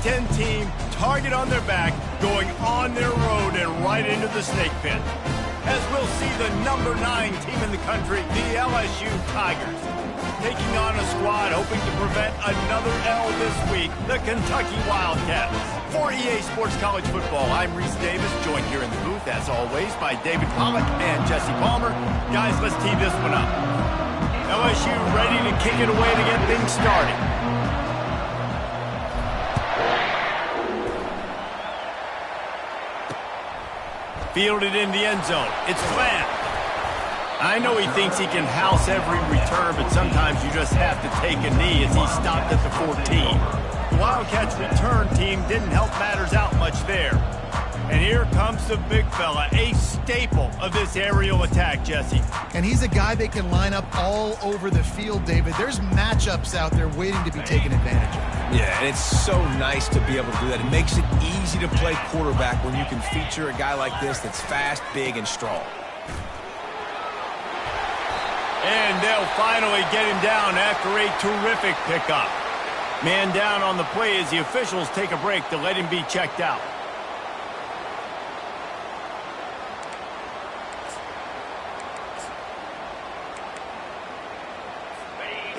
Ten team, target on their back, going on their road and right into the snake pit. As we'll see the number 9 team in the country, the LSU Tigers, taking on a squad hoping to prevent another L this week, the Kentucky Wildcats. For EA Sports College Football, I'm Reese Davis, joined here in the booth, as always, by David Pollack and Jesse Palmer. Guys, let's tee this one up. LSU ready to kick it away to get things started. Fielded in the end zone. It's Lamb. I know he thinks he can house every return, but sometimes you just have to take a knee as he stopped at the 14. The Wildcats return team didn't help matters out much there. And here comes the big fella, a staple of this aerial attack, Jesse. And he's a guy they can line up all over the field, David. There's matchups out there waiting to be taken advantage of. Yeah, and it's so nice to be able to do that. It makes it easy to play quarterback when you can feature a guy like this that's fast, big, and strong. And they'll finally get him down after a terrific pickup. Man down on the play as the officials take a break to let him be checked out.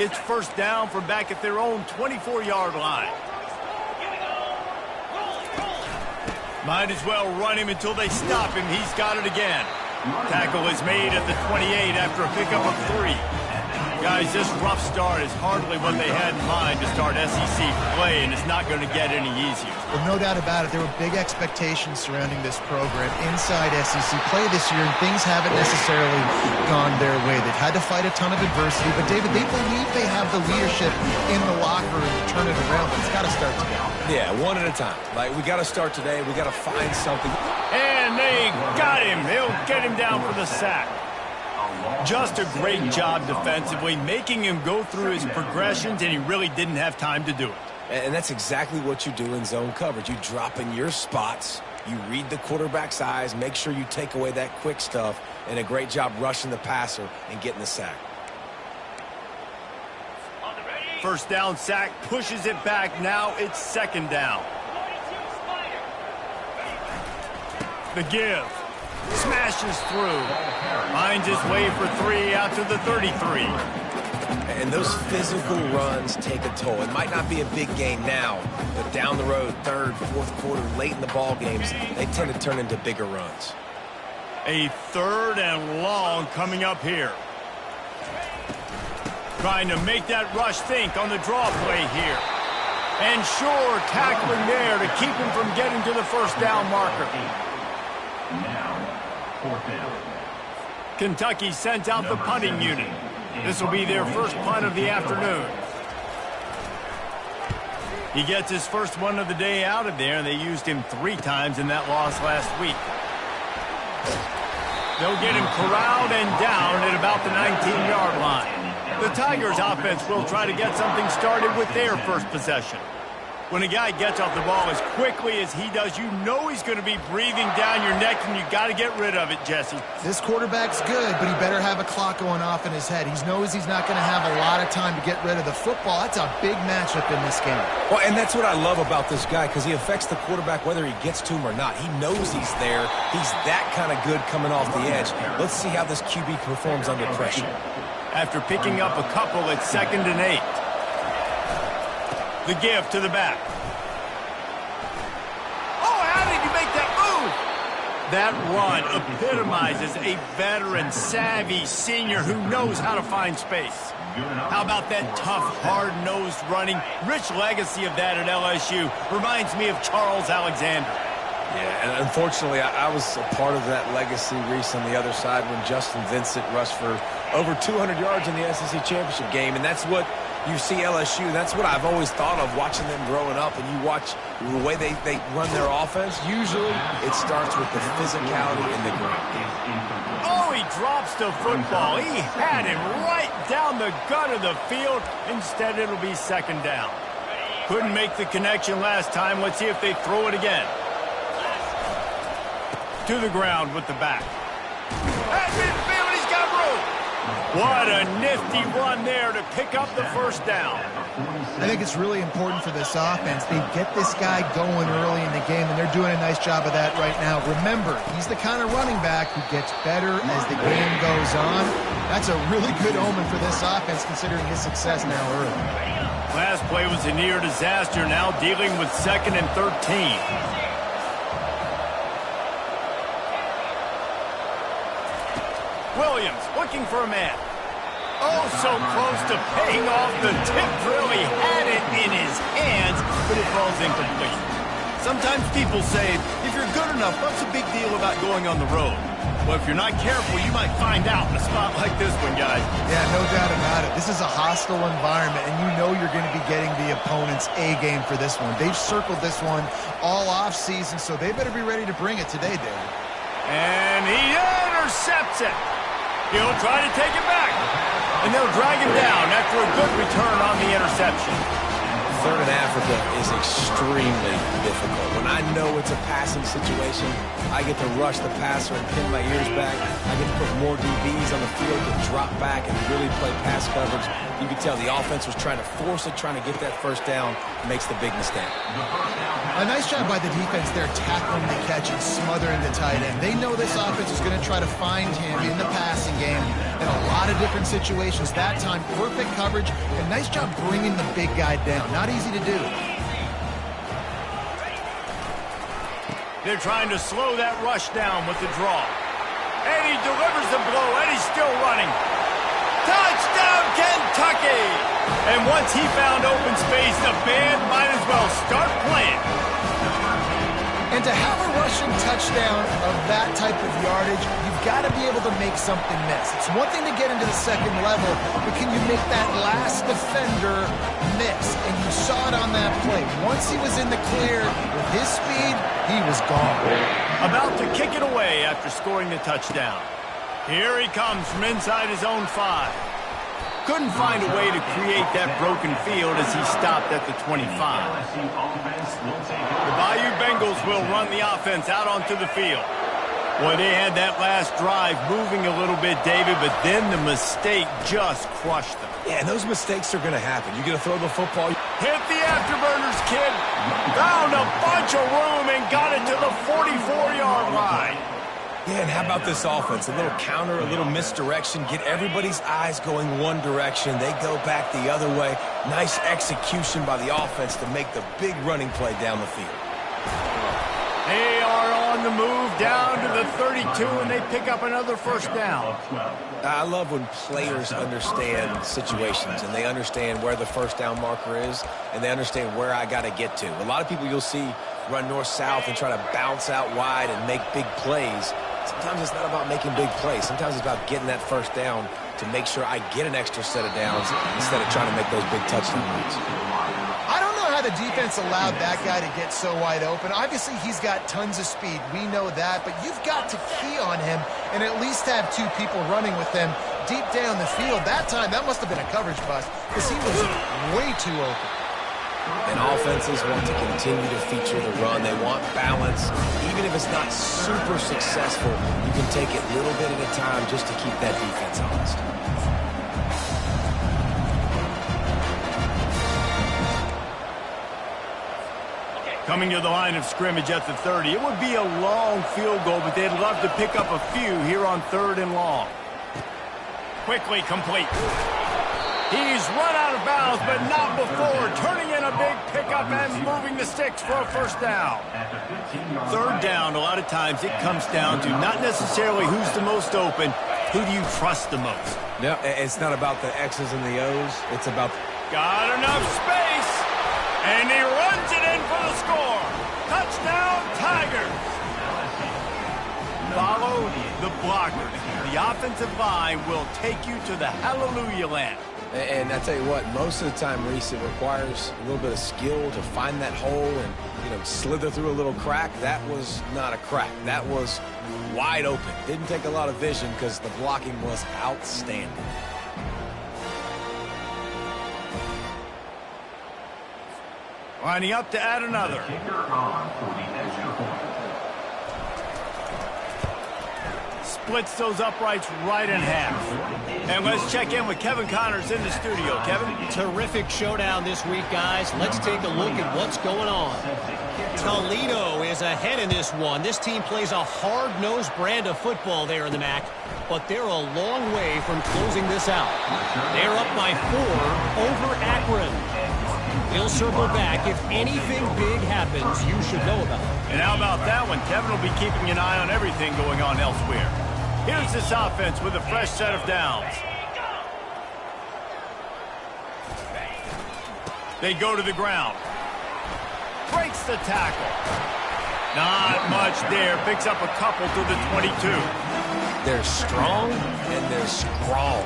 It's first down from back at their own 24-yard line. Might as well run him until they stop him. He's got it again. Tackle is made at the 28 after a pickup of 3. Guys, this rough start is hardly what they had in mind to start SEC play, and it's not going to get any easier. Well, no doubt about it. There were big expectations surrounding this program inside SEC play this year, and things haven't necessarily gone their way. They've had to fight a ton of adversity, but, David, they believe they have the leadership in the locker room to turn it around, but it's got to start today. Yeah, one at a time. Like, we got to start today. We got to find something. And they got him. They'll get him down for the sack. Just a great job defensively, making him go through his progressions, and he really didn't have time to do it. And that's exactly what you do in zone coverage. You drop in your spots, you read the quarterback's eyes, make sure you take away that quick stuff, and a great job rushing the passer and getting the sack. First down sack, pushes it back. Now it's second down. The give. Smashes through. Finds his way for 3 out to the 33. And those physical runs take a toll. It might not be a big gain now, but down the road, third, fourth quarter, late in the ball games, they tend to turn into bigger runs. A third and long coming up here. Trying to make that rush think on the draw play here. And sure, tackling there to keep him from getting to the first down marker. Now, fourth down. Kentucky sends out the punting unit. This will be their first punt of the afternoon. He gets his first one of the day out of there, and they used him 3 times in that loss last week. They'll get him corralled and down at about the 19-yard line. The Tigers offense will try to get something started with their first possession. When a guy gets off the ball as quickly as he does, you know he's going to be breathing down your neck, and you got to get rid of it, Jesse. This quarterback's good, but he better have a clock going off in his head. He knows he's not going to have a lot of time to get rid of the football. That's a big matchup in this game. Well, and that's what I love about this guy, because he affects the quarterback whether he gets to him or not. He knows he's there. He's that kind of good coming off the edge. Let's see how this QB performs under pressure. After picking up a couple, it's 2nd and 8. The give to the back. Oh, how did you make that move? That run epitomizes a veteran, savvy senior who knows how to find space. How about that tough, hard-nosed running? Rich legacy of that at LSU. Reminds me of Charles Alexander. Yeah, and unfortunately, I was a part of that legacy, Reese, on the other side when Justin Vincent rushed for over 200 yards in the SEC championship game, and that's what you see LSU. That's what I've always thought of watching them growing up, and you watch the way they run their offense. Usually, it starts with the physicality in the ground. Oh, he drops the football. He had him right down the gut of the field. Instead, it'll be 2nd down. Couldn't make the connection last time. Let's see if they throw it again. To the ground with the back. At midfield, he's got room. What a nifty run there to pick up the first down. I think it's really important for this offense. They get this guy going early in the game, and they're doing a nice job of that right now. Remember, he's the kind of running back who gets better as the game goes on. That's a really good omen for this offense, considering his success now early. Last play was a near disaster, now dealing with 2nd and 13. Williams looking for a man. Oh, so close to paying off the tip drill. He had it in his hands, but it falls incomplete. Sometimes people say, if you're good enough, what's the big deal about going on the road? Well, if you're not careful, you might find out in a spot like this one, guys. Yeah, no doubt about it. This is a hostile environment, and you know you're going to be getting the opponent's A game for this one. They've circled this one all offseason, so they better be ready to bring it today, David. And he intercepts it. He'll try to take it back. And they'll drag him down after a good return on the interception. Third in Africa is extremely difficult. When I know it's a passing situation, I get to rush the passer and pin my ears back. I get to put more DBs on the field to drop back and really play pass coverage. You can tell the offense was trying to force it, trying to get that first down, makes the big mistake. A nice job by the defense there, tackling the catch and smothering the tight end. They know this offense is going to try to find him in the passing game in a lot of different situations. That time, perfect coverage, and nice job bringing the big guy down. Not easy to do. They're trying to slow that rush down with the draw. And he delivers the blow, and he's still running. Touchdown, Kentucky! And once he found open space, the band might as well start playing. And to have a rushing touchdown of that type of yardage, you've got to be able to make something miss. It's one thing to get into the second level, but can you make that last defender miss? And you saw it on that play. Once he was in the clear with his speed, he was gone. About to kick it away after scoring the touchdown. Here he comes from inside his own 5. Couldn't find a way to create that broken field as he stopped at the 25. The Bayou Bengals will run the offense out onto the field. Boy, they had that last drive moving a little bit, David, but then the mistake just crushed them. Yeah, and those mistakes are going to happen. You're going to throw the football. Hit the afterburners, kid. Found a bunch of room and got it to the 44-yard line. Yeah, and how about this offense? A little counter, a little misdirection, get everybody's eyes going one direction. They go back the other way. Nice execution by the offense to make the big running play down the field. They are on the move down to the 32, and they pick up another first down. I love when players understand situations, and they understand where the first down marker is, and they understand where I got to get to. A lot of people you'll see run north-south and try to bounce out wide and make big plays. Sometimes it's not about making big plays. Sometimes it's about getting that first down to make sure I get an extra set of downs instead of trying to make those big touchdown runs. I don't know how the defense allowed that guy to get so wide open. Obviously, he's got tons of speed. We know that, but you've got to key on him and at least have 2 people running with him deep down the field. That time, that must have been a coverage bust because he was way too open. And offenses want to continue to feature the run. They want balance. Even if it's not super successful, you can take it little bit at a time just to keep that defense honest. Coming to the line of scrimmage at the 30. It would be a long field goal, but they'd love to pick up a few here on 3rd and long. Quickly complete. He's run out of bounds, but not before turning in a big pickup and moving the sticks for a first down. 3rd down, a lot of times it comes down to not necessarily who's the most open, who do you trust the most? No, it's not about the X's and the O's. It's about... Got enough space, and he runs it in for the score. Touchdown, Tigers. Follow the blockers. The offensive line will take you to the hallelujah land. And I tell you what, most of the time, Reese, it requires a little bit of skill to find that hole and, slither through a little crack. That was not a crack. That was wide open. Didn't take a lot of vision because the blocking was outstanding. Lining up to add another. splits those uprights right in half. And let's check in with Kevin Connors in the studio. Kevin? Terrific showdown this week, guys. Let's take a look at what's going on. Toledo is ahead in this one. This team plays a hard-nosed brand of football there in the MAC, but they're a long way from closing this out. They're up by 4 over Akron. He'll circle back if anything big happens you should know about. And how about that one? Kevin will be keeping an eye on everything going on elsewhere. Here's this offense with a fresh set of downs. They go to the ground. Breaks the tackle. Not much there. Picks up a couple to the 22. They're strong and they're strong.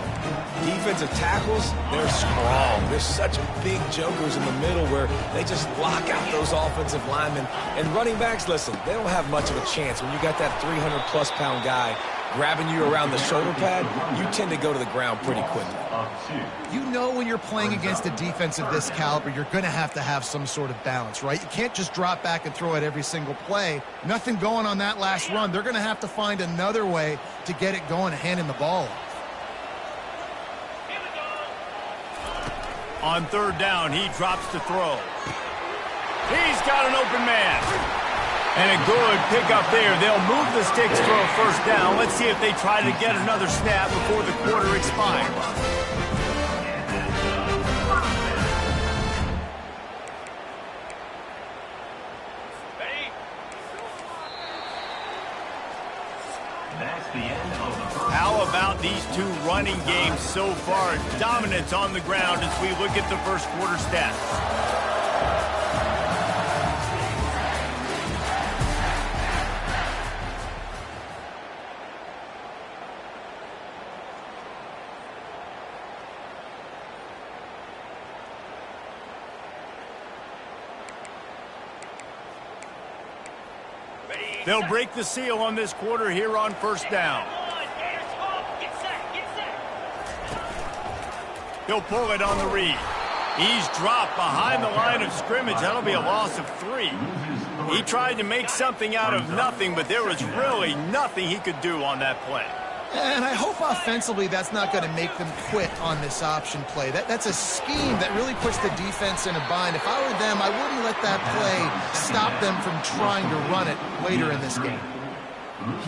Defensive tackles, they're strong. They're such big jokers in the middle where they just lock out those offensive linemen. And running backs, listen, they don't have much of a chance. When you got that 300-plus pound guy grabbing you around the shoulder pad, you tend to go to the ground pretty quickly. You know when you're playing against a defense of this caliber, you're going to have some sort of balance, right? You can't just drop back and throw it every single play. Nothing going on that last run. They're going to have to find another way to get it going and handing the ball off. On third down, he drops to throw. He's got an open man. And a good pickup there. They'll move the sticks for a first down. Let's see if they try to get another snap before the quarter expires. How about these two running games so far? Dominance on the ground as we look at the first quarter stats. They'll break the seal on this quarter here on first down. He'll pull it on the read. He's dropped behind the line of scrimmage. That'll be a loss of 3. He tried to make something out of nothing, but there was really nothing he could do on that play. And I hope offensively that's not going to make them quit on this option play. That's a scheme that really puts the defense in a bind. If I were them, I wouldn't let that play stop them from trying to run it later in this game.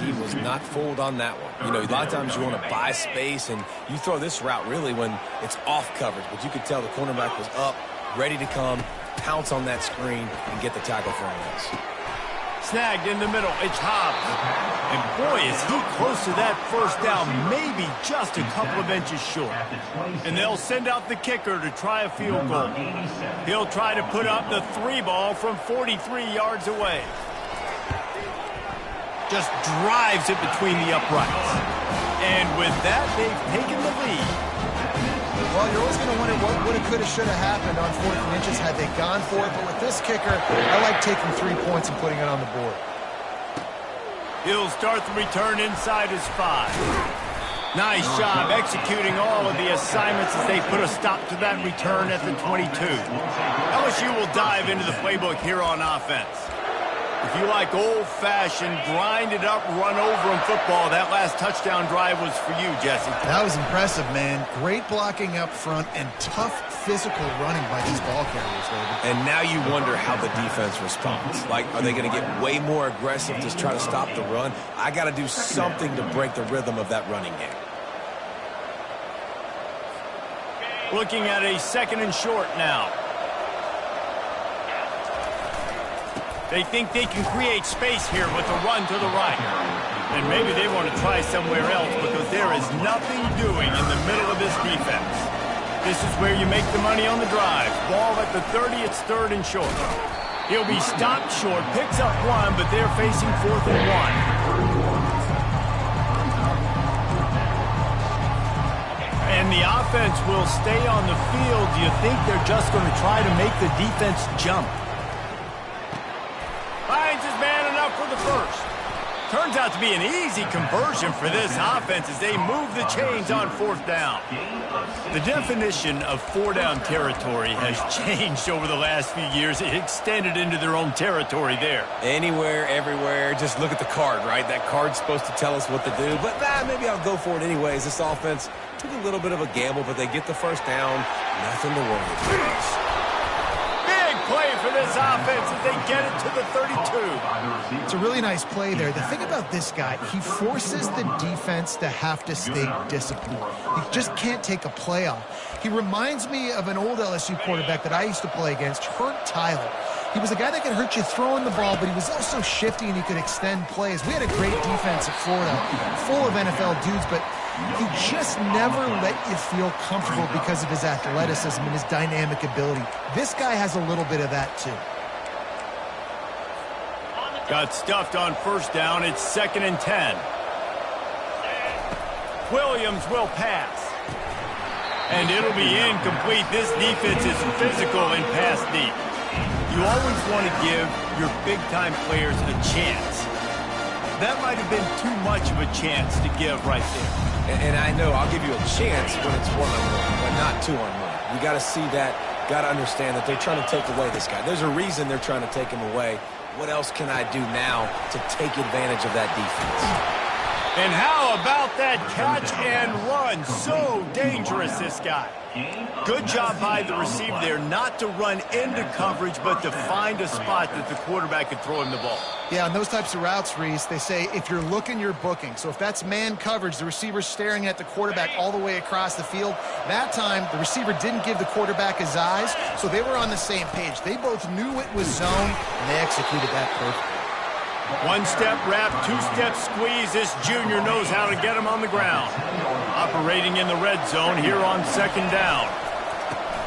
He was not fooled on that one. You know, a lot of times you want to buy space, and you throw this route really when it's off coverage. But you could tell the cornerback was up, ready to come, pounce on that screen, and get the tackle for a miss. Snagged in the middle. It's Hobbs. And boy, is he close to that first down, maybe just a couple of inches short. And they'll send out the kicker to try a field goal. He'll try to put up the 3 ball from 43 yards away. Just drives it between the uprights. And with that, they've taken the lead. Well, you're always going to wonder what woulda, coulda, shoulda happened on 4th and inches had they gone for it. But with this kicker, I like taking 3 points and putting it on the board. He'll start the return inside his 5. Nice job executing all of the assignments as they put a stop to that return at the 22. LSU will dive into the playbook here on offense. If you like old-fashioned, grind-it-up, run-over-'em football, that last touchdown drive was for you, Jesse. That was impressive, man. Great blocking up front and tough physical running by these ball carriers, David. And now you wonder how the defense responds. Like, are they going to get way more aggressive to try to stop the run? I got to do something to break the rhythm of that running game. Looking at a 2nd and short now. They think they can create space here with a run to the right. And maybe they want to try somewhere else because there is nothing doing in the middle of this defense. This is where you make the money on the drive. Ball at the 30, it's 3rd and short. He'll be stopped short, picks up 1, but they're facing 4th and 1. And the offense will stay on the field. Do you think they're just going to try to make the defense jump? Finds his man enough for the first. Turns out to be an easy conversion for this offense as they move the chains on fourth down. The definition of four-down territory has changed over the last few years. It extended into their own territory there. Anywhere, everywhere, just look at the card, right? That card's supposed to tell us what to do, but maybe I'll go for it anyways. This offense took a little bit of a gamble, but they get the first down. Nothing to worry about. Play for this offense as they get it to the 32. It's a really nice play there. The thing about this guy, he forces the defense to have to stay disciplined. He just can't take a play off. He reminds me of an old LSU quarterback that I used to play against, Hurt Tyler. He was a guy that could hurt you throwing the ball, but he was also shifty and he could extend plays. We had a great defense at Florida, full of NFL dudes, but he just never let you feel comfortable because of his athleticism and his dynamic ability. This guy has a little bit of that too. Got stuffed on first down. It's 2nd and 10. Williams will pass. And it'll be incomplete. This defense is physical and pass deep. You always want to give your big-time players a chance. That might have been too much of a chance to give right there. And I know I'll give you a chance when it's one-on-one, but not two-on-one. You got to see that, got to understand that they're trying to take away this guy. There's a reason they're trying to take him away. What else can I do now to take advantage of that defense? And how about that catch and run? So dangerous, this guy. Good job by the receiver there not to run into coverage, but to find a spot that the quarterback could throw him the ball. Yeah, on those types of routes, Reese, they say if you're looking, you're booking. So if that's man coverage, the receiver's staring at the quarterback all the way across the field. That time, the receiver didn't give the quarterback his eyes, so they were on the same page. They both knew it was zone, and they executed that perfectly. One-step wrap, two-step squeeze. This junior knows how to get him on the ground. Operating in the red zone here on 2nd down.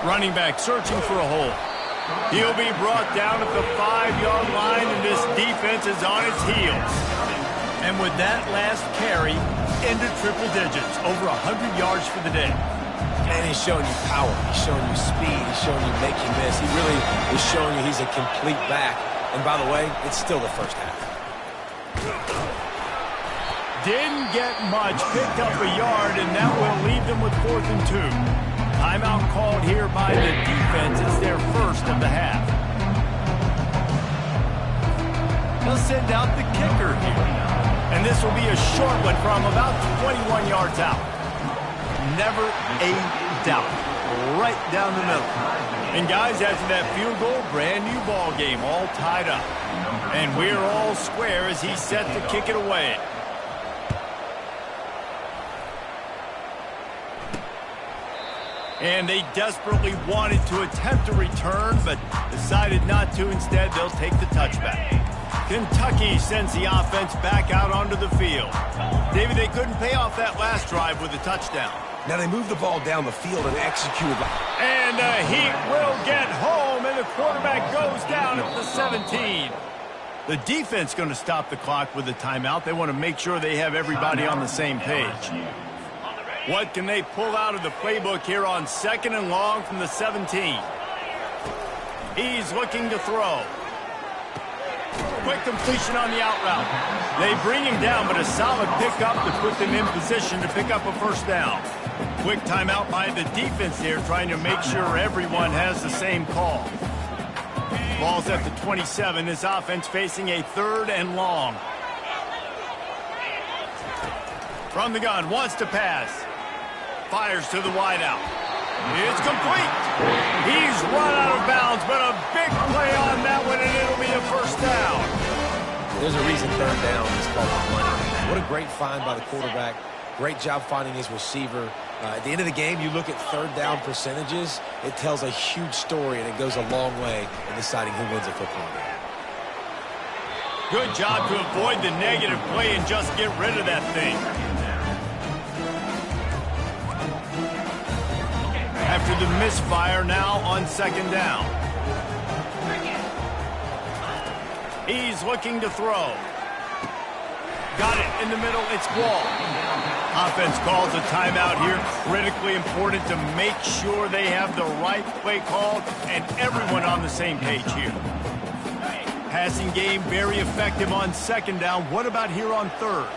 Running back searching for a hole. He'll be brought down at the 5-yard line, and this defense is on its heels. And with that last carry, into triple digits, over 100 yards for the day. And he's showing you power. He's showing you speed. He's showing you make you miss. He really is showing you he's a complete back. And by the way, it's still the first half. Didn't get much, picked up a yard, and that will leave them with 4th and 2. Timeout called here by the defense. It's their first of the half. They'll send out the kicker here. And this will be a short one from about 21 yards out. Never a doubt. Right down the middle. And guys, after that field goal, brand new ball game, all tied up. And we're all square as he's set to kick it away. And they desperately wanted to attempt a return, but decided not to. Instead, they'll take the touchback. Kentucky sends the offense back out onto the field. David, they couldn't pay off that last drive with a touchdown. Now they moved the ball down the field and executed. And the Heat will get home, and the quarterback goes down at the 17. The defense going to stop the clock with a timeout. They want to make sure they have everybody on the same page. What can they pull out of the playbook here on 2nd and long from the 17? He's looking to throw. Quick completion on the out route. They bring him down, but a solid pickup to put them in position to pick up a first down. Quick timeout by the defense here, trying to make sure everyone has the same call. Ball's at the 27. This offense facing a 3rd and long. From the gun, wants to pass. Fires to the wideout. It's complete. He's run out of bounds, but a big play on that one, and it'll be a first down. There's a reason 3rd down is called money. What a great find by the quarterback. Great job finding his receiver. At the end of the game, you look at 3rd down percentages. It tells a huge story, and it goes a long way in deciding who wins a football game. Good job to avoid the negative play and just get rid of that thing. After the misfire, now on 2nd down. He's looking to throw. Got it in the middle. It's Wall. Offense calls a timeout here. Critically important to make sure they have the right play called and everyone on the same page here. Passing game very effective on second down. What about here on third?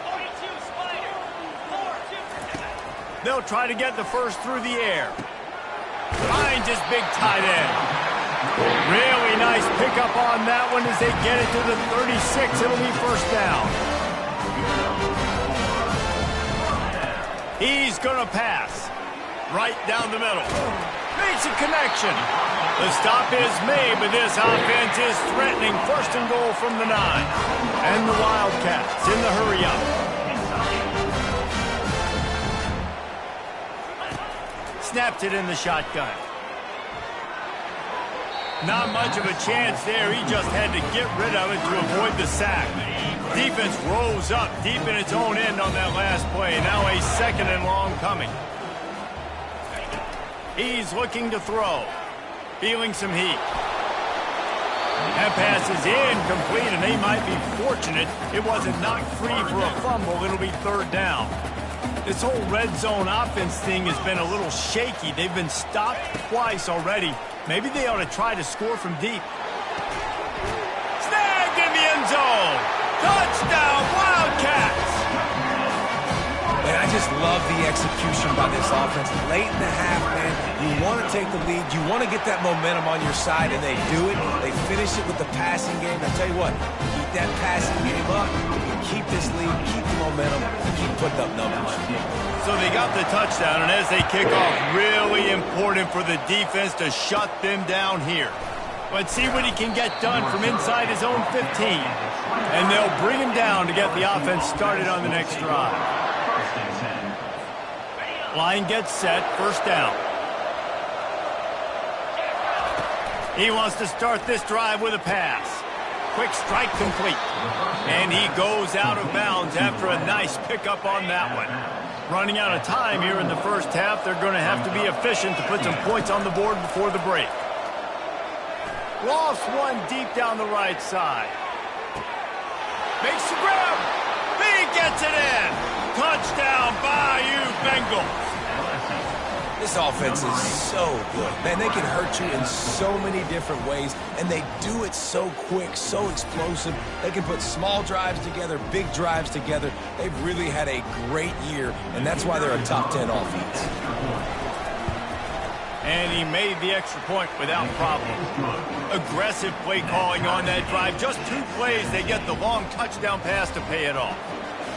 They'll try to get the first through the air. Finds his big tight end. Really nice pickup on that one as they get it to the 36. It'll be first down. He's going to pass. Right down the middle. Makes a connection. The stop is made, but this offense is threatening. First and goal from the 9. And the Wildcats in the hurry-up. Snapped it in the shotgun. Not much of a chance there. He just had to get rid of it to avoid the sack. Defense rose up deep in its own end on that last play. Now a second and long coming. He's looking to throw. Feeling some heat. That pass is incomplete, and they might be fortunate it wasn't knocked free for a fumble. It'll be third down. This whole red zone offense thing has been a little shaky. They've been stopped twice already. Maybe they ought to try to score from deep. Snagged in the end zone. Touchdown, Wildcats! And I just love the execution by this offense. Late in the half, man, you want to take the lead. You want to get that momentum on your side, and they do it. They finish it with the passing game. I tell you what, keep that passing game up. Keep this lead, keep the momentum, and keep putting up numbers. So they got the touchdown, and as they kick off, really important for the defense to shut them down here. Let's see what he can get done from inside his own 15. And they'll bring him down to get the offense started on the next drive. Line gets set, first down. He wants to start this drive with a pass. Quick strike complete. And he goes out of bounds after a nice pickup on that one. Running out of time here in the first half. They're going to have to be efficient to put some points on the board before the break. Lost one deep down the right side. Makes the grab. He gets it in. Touchdown, Bayou Bengals. This offense is so good. Man, they can hurt you in so many different ways, and they do it so quick, so explosive. They can put small drives together, big drives together. They've really had a great year, and that's why they're a top 10 offense. And he made the extra point without problem. Aggressive play calling on that drive. Just 2 plays, they get the long touchdown pass to pay it off.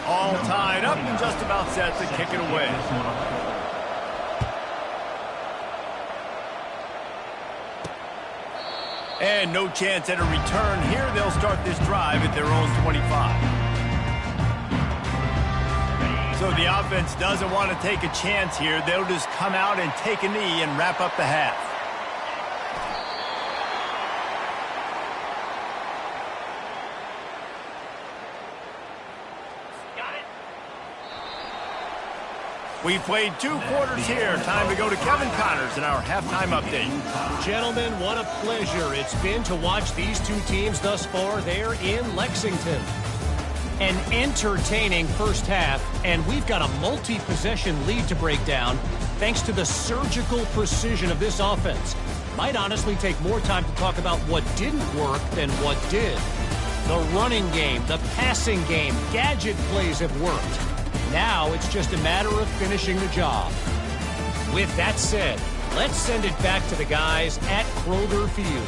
All tied up and just about set to kick it away. And no chance at a return here. They'll start this drive at their own 25. So the offense doesn't want to take a chance here. They'll just come out and take a knee and wrap up the half. We played 2 quarters here. Time to go to Kevin Connors in our halftime update. Gentlemen, what a pleasure it's been to watch these 2 teams thus far there in Lexington. An entertaining first half, and we've got a multi-possession lead to break down thanks to the surgical precision of this offense. Might honestly take more time to talk about what didn't work than what did. The running game, the passing game, gadget plays have worked. Now it's just a matter of finishing the job. With that said, let's send it back to the guys at Kroger Field.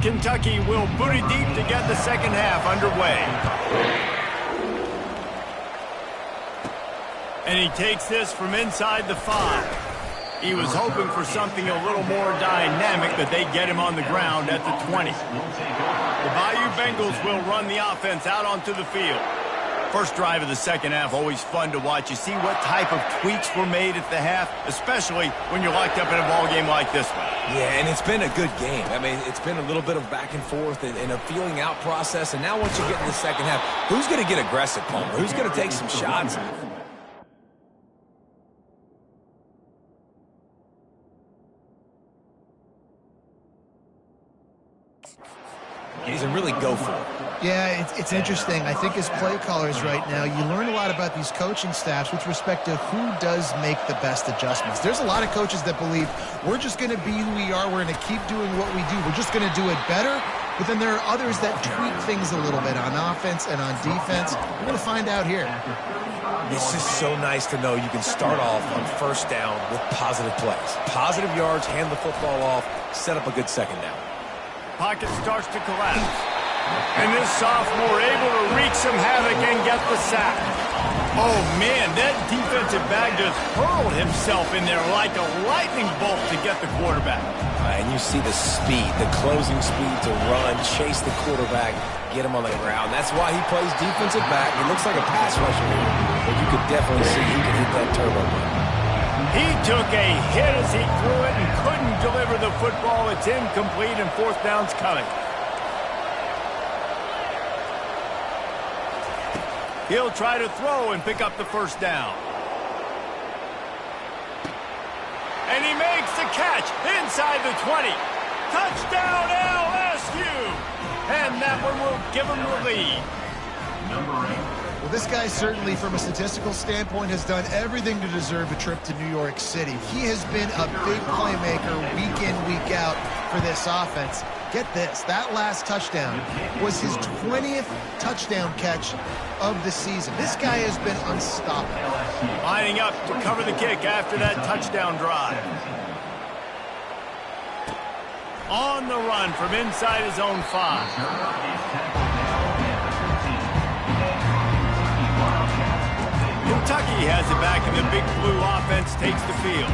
Kentucky will boot it deep to get the second half underway. And he takes this from inside the 5. He was hoping for something a little more dynamic, but they get him on the ground at the 20. The Bayou Bengals will run the offense out onto the field. First drive of the second half, always fun to watch. You see what type of tweaks were made at the half, especially when you're locked up in a ball game like this one. Yeah, and it's been a good game. I mean, it's been a little bit of back and forth and a feeling out process. And now once you get in the second half, who's going to get aggressive, Palmer? Who's going to take some shots? And really go for it. Yeah, it's interesting. I think as play callers right now, you learn a lot about these coaching staffs with respect to who does make the best adjustments. There's a lot of coaches that believe we're just going to be who we are. We're going to keep doing what we do. We're just going to do it better. But then there are others that tweak things a little bit on offense and on defense. We're going to find out here. It's just so nice to know you can start off on first down with positive plays. Positive yards, hand the football off, set up a good second down. Pocket starts to collapse. And this sophomore able to wreak some havoc and get the sack. Oh, man, that defensive back just hurled himself in there like a lightning bolt to get the quarterback. And you see the speed, the closing speed to run, chase the quarterback, get him on the ground. That's why he plays defensive back. He looks like a pass rusher here, but you could definitely see he could hit that turbo button. He took a hit as he threw it and couldn't deliver the football. It's incomplete and fourth down's coming. He'll try to throw and pick up the first down. And he makes the catch inside the 20. Touchdown LSU! And that one will give him the lead. Well, this guy certainly, from a statistical standpoint, has done everything to deserve a trip to New York City. He has been a big playmaker week in, week out for this offense. Get this, that last touchdown was his 20th touchdown catch of the season. This guy has been unstoppable. Lining up to cover the kick after that touchdown drive. On the run from inside his own 5. Kentucky has it back, and the Big Blue offense takes the field.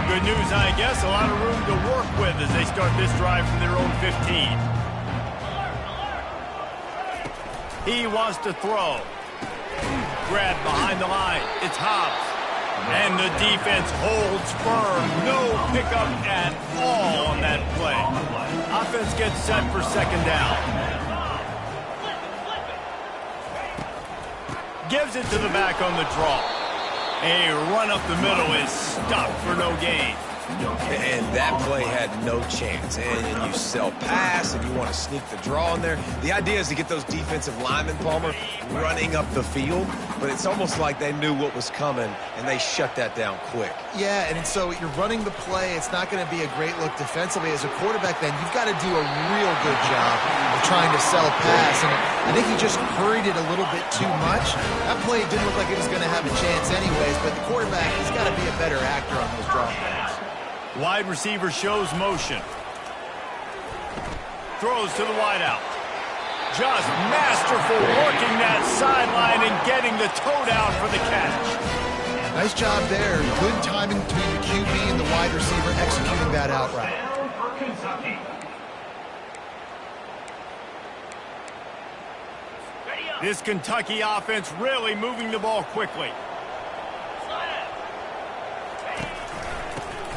Good news, I guess, a lot of room to work with as they start this drive from their own 15. He wants to throw. Grabbed behind the line. It's Hobbs. And the defense holds firm. No pickup at all on that play. Offense gets set for second down. Gives it to the back on the draw. A run up the middle is stopped for no gain. And that play had no chance. And you sell pass, and you want to sneak the draw in there. The idea is to get those defensive linemen, Palmer, running up the field. But it's almost like they knew what was coming, and they shut that down quick. Yeah, and so you're running the play. It's not going to be a great look defensively. As a quarterback, then, you've got to do a real good job of trying to sell pass. And I think he just hurried it a little bit too much. That play didn't look like it was going to have a chance anyways, but the quarterback has got to be a better actor on those drop plays. Wide receiver shows motion. Throws to the wideout. Just masterful working that sideline and getting the toe down for the catch. Nice job there. Good timing between the QB and the wide receiver executing that out route. This Kentucky offense really moving the ball quickly.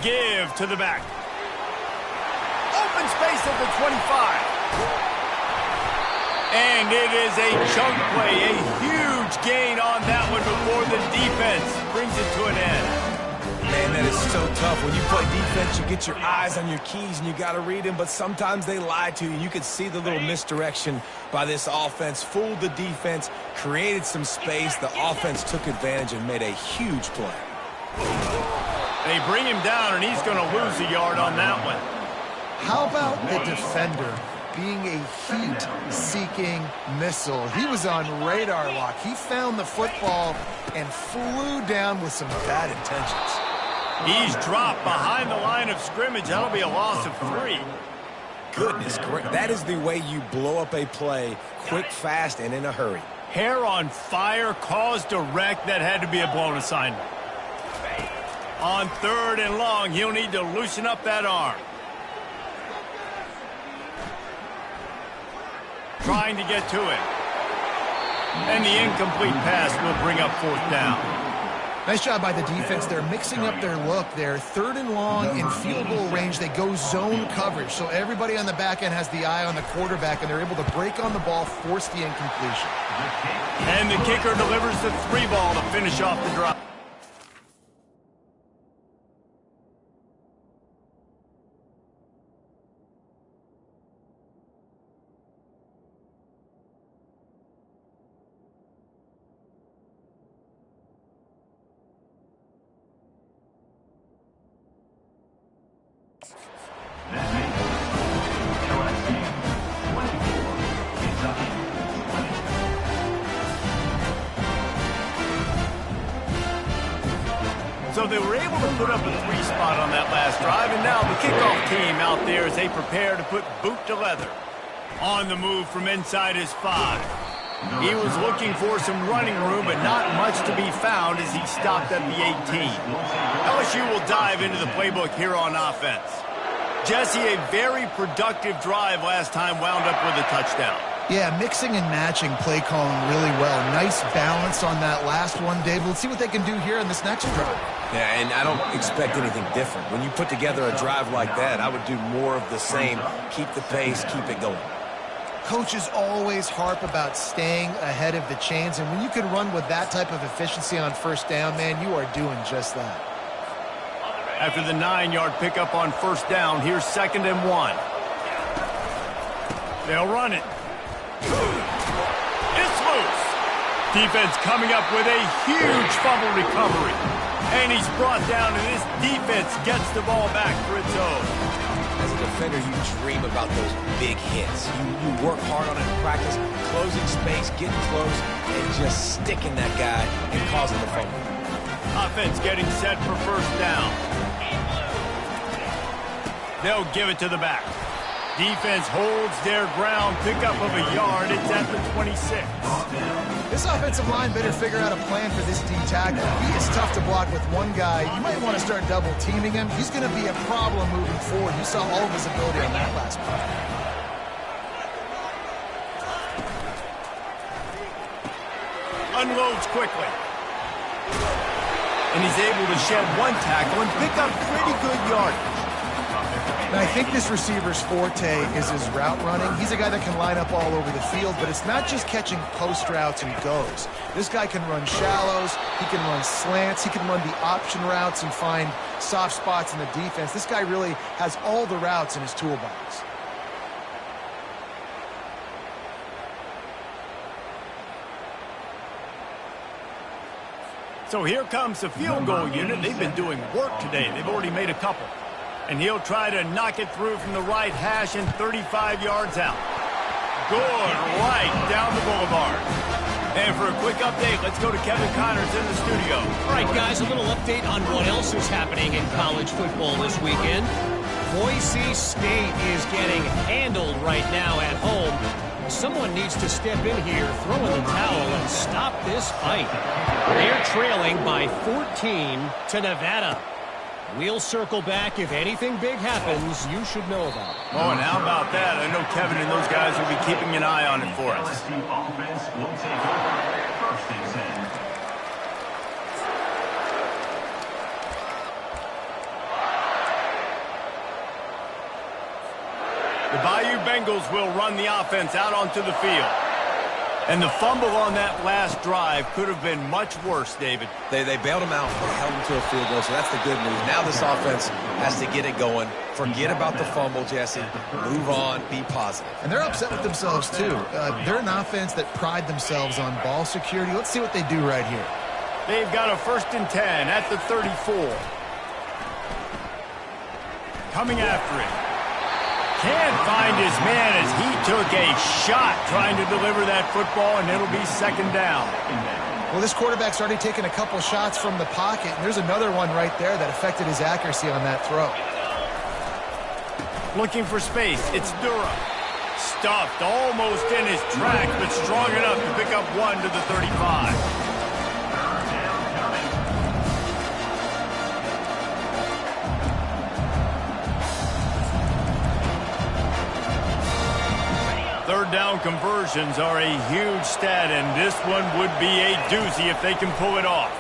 Give to the back. Open space at the 25. And it is a chunk play, a huge gain on that one before the defense brings it to an end. Man, that is so tough. When you play defense, you get your eyes on your keys and you got to read them, but sometimes they lie to you. You can see the little misdirection by this offense, fooled the defense, created some space. The offense took advantage and made a huge play. They bring him down, and he's going to lose a yard on that one. How about the defender being a heat-seeking missile? He was on radar lock. He found the football and flew down with some bad intentions. He's dropped behind the line of scrimmage. That'll be a loss of 3. Goodness, that is the way you blow up a play quick, fast, and in a hurry. Hair on fire, caused a wreck. That had to be a blown assignment. On 3rd and long, he'll need to loosen up that arm. Trying to get to it. And the incomplete pass will bring up 4th down. Nice job by the defense. They're mixing up their look. They're 3rd and long in field goal range. They go zone coverage. So everybody on the back end has the eye on the quarterback, and they're able to break on the ball, force the incompletion. And the kicker delivers the 3 ball to finish off the drive. That makes LSU 24, Kentucky 20. So they were able to put up a 3 spot on that last drive, and now the kickoff team out there as they prepare to put boot to leather. On the move from inside his 5. He was looking for some running room, but not much to be found as he stopped at the 18. LSU will dive into the playbook here on offense. Jesse, a very productive drive last time, wound up with a touchdown. Yeah, mixing and matching play calling really well. Nice balance on that last one, Dave. Let's see what they can do here in this next drive. Yeah, and I don't expect anything different. When you put together a drive like that, I would do more of the same. Keep the pace, keep it going. Coaches always harp about staying ahead of the chains, and when you can run with that type of efficiency on first down, man, you are doing just that. After the 9-yard pickup on first down, here's 2nd and 1. They'll run it. It's loose. Defense coming up with a huge fumble recovery. And he's brought down, and this defense gets the ball back for its own. As a defender, you dream about those big hits. You work hard on it in practice, closing space, getting close, and just sticking that guy and causing the fumble. Offense getting set for first down. They'll give it to the back. Defense holds their ground, pickup of a yard. It's at the 26. This offensive line better figure out a plan for this D tackle. He is tough to block with one guy. You might want to start double teaming him. He's going to be a problem moving forward. You saw all of his ability on that last play. Unloads quickly. And he's able to shed one tackle and pick up pretty good yardage. And I think this receiver's forte is his route running. He's a guy that can line up all over the field, but it's not just catching post routes and goes. This guy can run shallows, he can run slants, he can run the option routes and find soft spots in the defense. This guy really has all the routes in his toolbox. So here comes the field goal unit. They've been doing work today. They've already made a couple. And he'll try to knock it through from the right hash and 35 yards out. Good, right down the boulevard. And for a quick update, let's go to Kevin Connors in the studio. All right, guys, a little update on what else is happening in college football this weekend. Boise State is getting handled right now at home. Someone needs to step in here, throw in the towel, and stop this fight. They're trailing by 14 to Nevada. We'll circle back. If anything big happens, you should know about it. Oh, and how about that? I know Kevin and those guys will be keeping an eye on it for us. LSU offense will take over. 1st and 10. The Bayou Bengals will run the offense out onto the field. And the fumble on that last drive could have been much worse, David. They bailed him out. They held him to a field goal, so that's the good news. Now this offense has to get it going. Forget about the fumble, Jesse. Move on. Be positive. And they're upset with themselves, too. They're an offense that pride themselves on ball security. Let's see what they do right here. They've got a 1st and 10 at the 34. Coming after it. Can't find his man as he took a shot trying to deliver that football, and it'll be 2nd down. Well, this quarterback's already taken a couple shots from the pocket, and there's another one right there that affected his accuracy on that throw. Looking for space. It's Durham. Stuffed almost in his tracks, but strong enough to pick up 1 to the 35. Third down conversions are a huge stat, and this one would be a doozy if they can pull it off.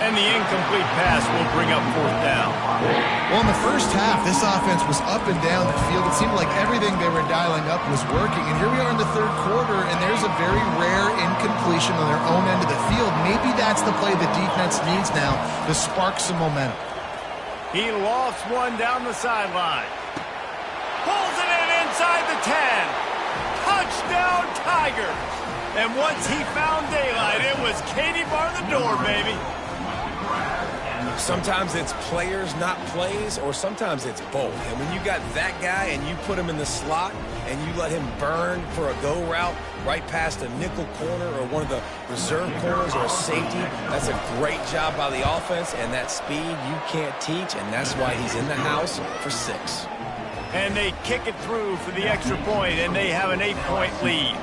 And the incomplete pass will bring up 4th down. Well, in the first half, this offense was up and down the field. It seemed like everything they were dialing up was working. And here we are in the 3rd quarter, and there's a very rare incompletion on their own end of the field. Maybe that's the play the defense needs now to spark some momentum. He lofts one down the sideline. Pulls it in inside the 10. Touchdown, Tigers. And once he found daylight, it was Katie bar the door, baby. Sometimes it's players, not plays, or sometimes it's both. And when you got that guy and you put him in the slot and you let him burn for a go route right past a nickel corner or one of the reserve corners or a safety, that's a great job by the offense, and that speed you can't teach, and that's why he's in the house for 6. And they kick it through for the extra point, and they have an 8-point lead.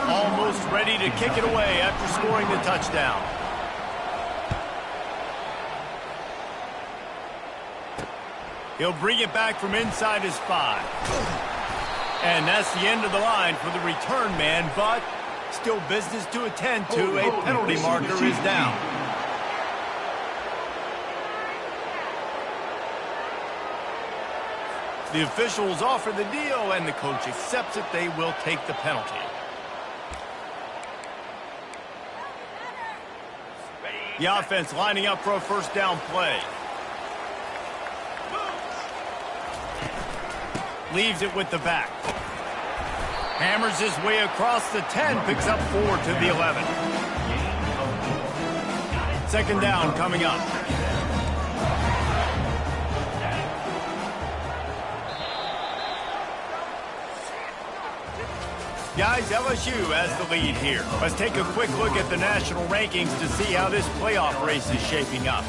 Almost ready to kick it away after scoring the touchdown. He'll bring it back from inside his 5. And that's the end of the line for the return man, but still business to attend to. A penalty marker is down. The officials offer the deal, and the coach accepts it. They will take the penalty. The offense lining up for a first down play. Leaves it with the back. Hammers his way across the 10, picks up 4 to the 11. Second down coming up. Guys, LSU has the lead here. Let's take a quick look at the national rankings to see how this playoff race is shaping up.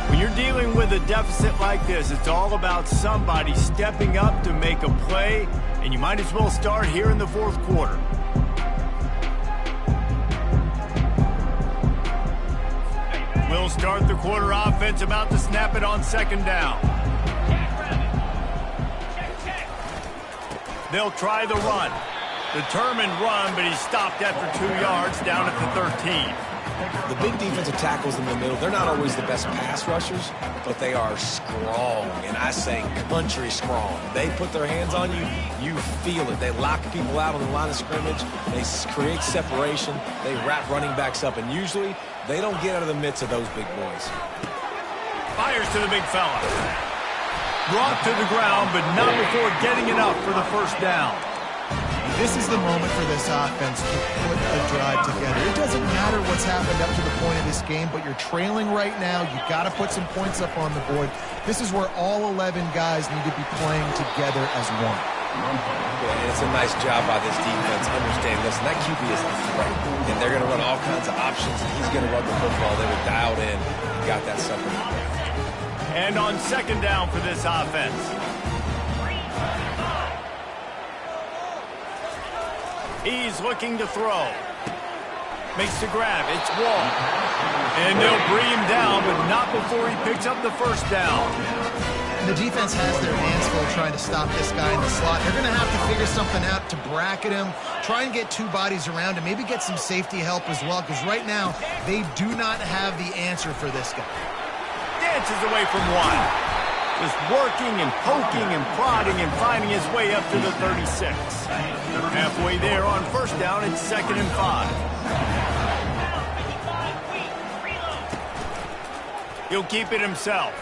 When you're dealing with a deficit like this, it's all about somebody stepping up to make a play, and you might as well start here in the fourth quarter. We'll start the quarter offense, about to snap it on second down. They'll try the run. Determined run, but he's stopped after 2 yards down at the 13. The big defensive tackles in the middle, they're not always the best pass rushers, but they are strong, and I say country strong. They put their hands on you, you feel it. They lock people out on the line of scrimmage. They create separation. They wrap running backs up, and usually they don't get out of the midst of those big boys. Fires to the big fella. Brought to the ground, but not before getting it up for the first down. This is the moment for this offense to put a drive together. It doesn't matter what's happened up to the point of this game, but you're trailing right now. You've got to put some points up on the board. This is where all 11 guys need to be playing together as one. And it's a nice job by this defense. Understand, listen, that QB is the threat, and they're going to run all kinds of options, and he's going to run the football. They were dialed in, got that sucker. And on second down for this offense. He's looking to throw. Makes the grab. It's Wall. And they'll bring him down, but not before he picks up the first down. And the defense has their hands full trying to stop this guy in the slot. They're going to have to figure something out to bracket him, try and get 2 bodies around him, maybe get some safety help as well, because right now they do not have the answer for this guy. Dances away from 1. Just working and poking and prodding and finding his way up to the 36. Halfway there on first down, it's 2nd and 5. He'll keep it himself.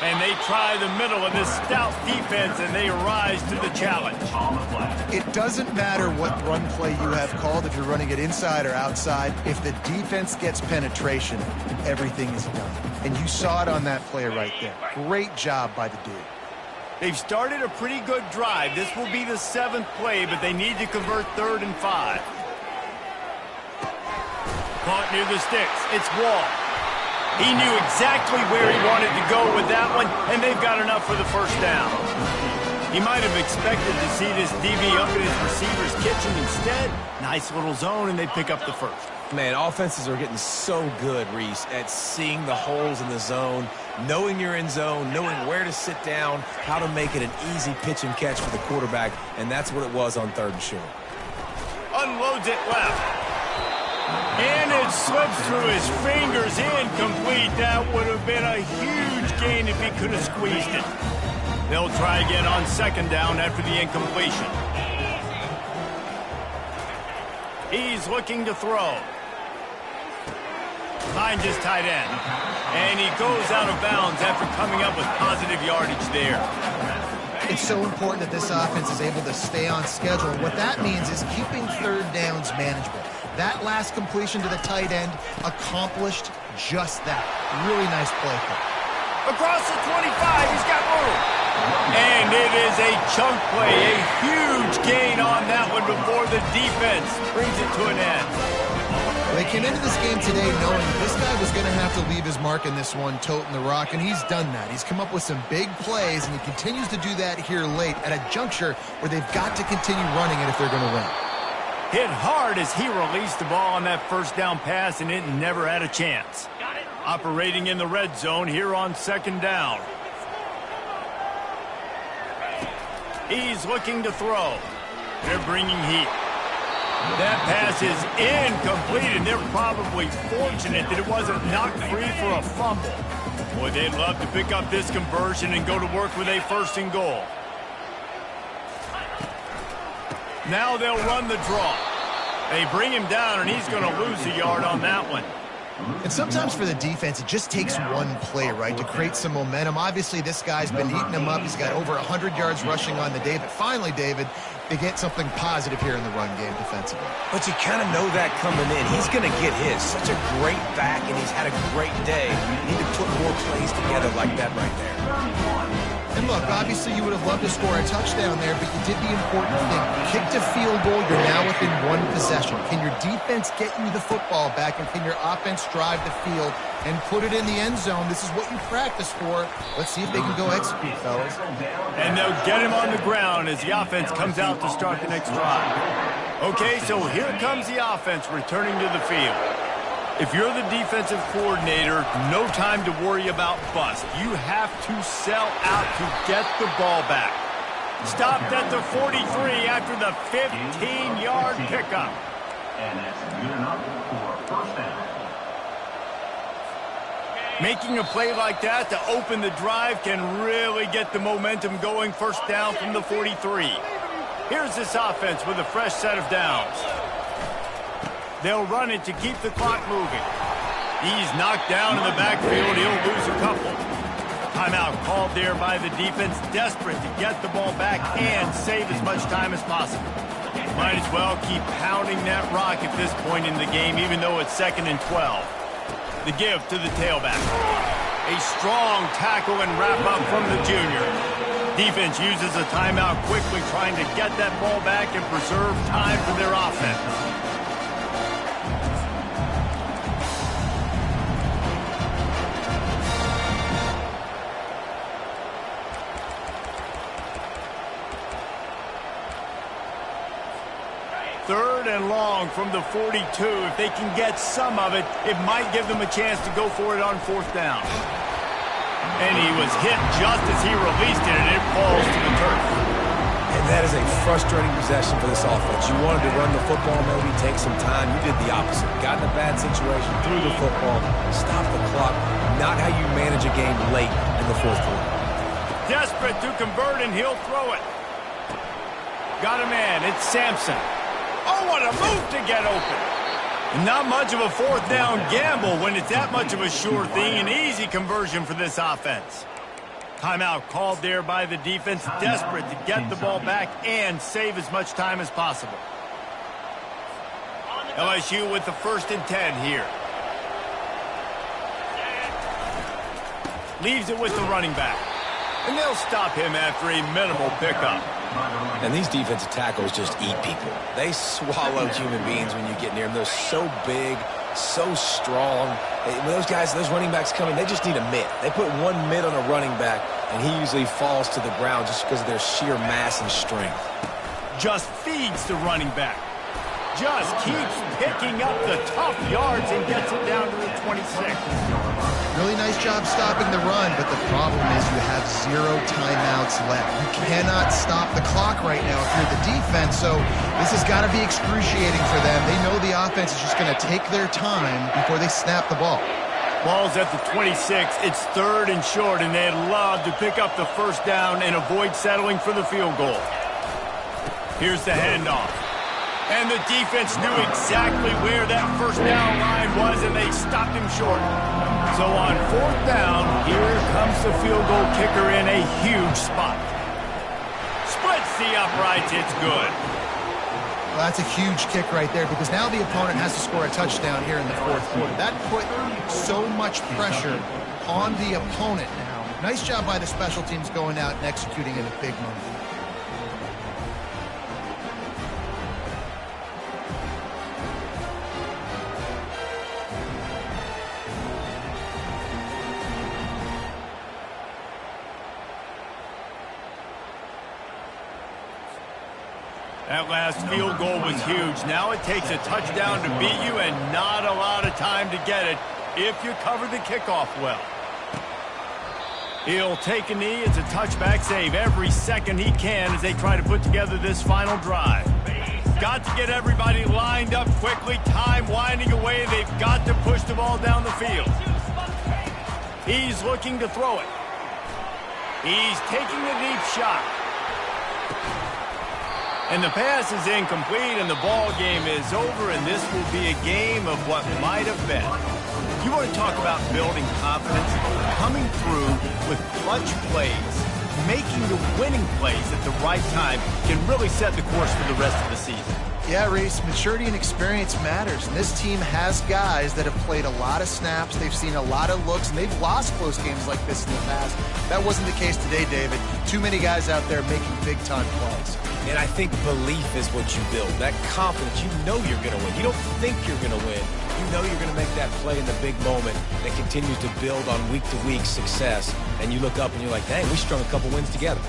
And they try the middle of this stout defense, and they rise to the challenge. It doesn't matter what run play you have called, if you're running it inside or outside. If the defense gets penetration, everything is done. And you saw it on that play right there. Great job by the dude. They've started a pretty good drive. This will be the 7th play, but they need to convert 3rd and 5. Caught near the sticks. It's Wall. He knew exactly where he wanted to go with that one, and they've got enough for the first down. He might have expected to see this DB up in his receiver's kitchen. Instead, nice little zone, and they pick up the first. Man, offenses are getting so good, Reese, at seeing the holes in the zone, knowing you're in zone, knowing where to sit down, how to make it an easy pitch and catch for the quarterback, and that's what it was on 3rd and short. Unloads it left. And it slips through his fingers, incomplete. That would have been a huge gain if he could have squeezed it. They'll try again on 2nd down after the incompletion. He's looking to throw. Finds his tight end. And he goes out of bounds after coming up with positive yardage there. It's so important that this offense is able to stay on schedule. And what that means is keeping third downs manageable. That last completion to the tight end accomplished just that. Really nice play call. Across the 25, he's got room. And it is a chunk play, a huge gain on that one before the defense brings it to an end. They came into this game today knowing this guy was going to have to leave his mark in this one, toting the rock, and he's done that. He's come up with some big plays, and he continues to do that here late at a juncture where they've got to continue running it if they're going to win. Hit hard as he released the ball on that first down pass, and it never had a chance. Operating in the red zone here on second down. He's looking to throw. They're bringing heat. That pass is incomplete, and they're probably fortunate that it wasn't knocked free for a fumble. Boy, they'd love to pick up this conversion and go to work with a first and goal. Now they'll run the draw. They bring him down, and he's going to lose a yard on that one. And sometimes for the defense, it just takes one play, right, to create some momentum. Obviously, this guy's been eating them up. He's got over 100 yards rushing on the day. But finally, David, they get something positive here in the run game defensively. But you kind of know that coming in. He's going to get his. Such a great back, and he's had a great day. You need to put more plays together like that right there. And look, obviously you would have loved to score a touchdown there, but you did the important thing. Kicked a field goal, you're now within one possession. Can your defense get you the football back, and can your offense drive the field and put it in the end zone? This is what you practice for. Let's see if they can go execute, fellas. And they'll get him on the ground as the offense comes out to start the next drive. Okay, so here comes the offense returning to the field. If you're the defensive coordinator, no time to worry about bust. You have to sell out to get the ball back. Stopped at the 43 after the 15-yard pickup. And that's good enough for first down. Making a play like that to open the drive can really get the momentum going. First down from the 43. Here's this offense with a fresh set of downs. They'll run it to keep the clock moving. He's knocked down in the backfield. He'll lose a couple. Timeout called there by the defense, desperate to get the ball back and save as much time as possible. Might as well keep pounding that rock at this point in the game, even though it's 2nd and 12. The give to the tailback. A strong tackle and wrap up from the junior. Defense uses a timeout quickly, trying to get that ball back and preserve time for their offense. Third and long from the 42. If they can get some of it, it might give them a chance to go for it on 4th down. And he was hit just as he released it, and it falls to the turf. And that is a frustrating possession for this offense. You wanted to run the football, maybe take some time. You did the opposite. Got in a bad situation, threw the football, stopped the clock. Not how you manage a game late in the 4th quarter. Desperate to convert, and he'll throw it. Got a man. It's Sampson. Oh, what a move to get open. Not much of a 4th down gamble when it's that much of a sure thing. An easy conversion for this offense. Timeout called there by the defense, desperate to get the ball back and save as much time as possible. LSU with the 1st and 10 here. Leaves it with the running back. And they'll stop him after a minimal pickup. And these defensive tackles just eat people. They swallow human beings when you get near them. They're so big, so strong. When those guys, those running backs come in, they just need a mitt. They put one mitt on a running back, and he usually falls to the ground just because of their sheer mass and strength. Just feeds the running back. Just keeps picking up the tough yards and gets it down to the 26. Really nice job stopping the run, but the problem is you have 0 timeouts left. You cannot stop the clock right now if you're the defense, so this has got to be excruciating for them. They know the offense is just going to take their time before they snap the ball. Ball's at the 26. It's 3rd and short, and they'd love to pick up the 1st down and avoid settling for the field goal. Here's the handoff. And the defense knew exactly where that 1st down line was, and they stopped him short. So on 4th down, here comes the field goal kicker in a huge spot. splits the uprights. It's good. Well, that's a huge kick right there because now the opponent has to score a touchdown here in the fourth quarter. That put so much pressure on the opponent now. Nice job by the special teams going out and executing in a big moment. That last field goal was huge. Now it takes a touchdown to beat you and not a lot of time to get it if you cover the kickoff well. He'll take a knee. It's a touchback save every second he can as they try to put together this final drive. Got to get everybody lined up quickly. Time winding away. They've got to push the ball down the field. He's looking to throw it. He's taking the deep shot. And the pass is incomplete, and the ball game is over, and this will be a game of what might have been. You want to talk about building confidence? Coming through with clutch plays, making the winning plays at the right time can really set the course for the rest of the season. Yeah, Reese, maturity and experience matters, and this team has guys that have played a lot of snaps, they've seen a lot of looks, and they've lost close games like this in the past. That wasn't the case today, David. Too many guys out there making big-time plays. And I think belief is what you build. That confidence, you know you're going to win. You don't think you're going to win. You know you're going to make that play in the big moment that continues to build on week-to-week success. And you look up and you're like, dang, we strung a couple wins together.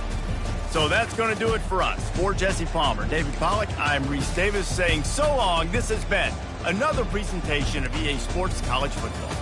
So that's going to do it for us. For Jesse Palmer, David Pollack, I'm Reese Davis saying so long. This has been another presentation of EA Sports College Football.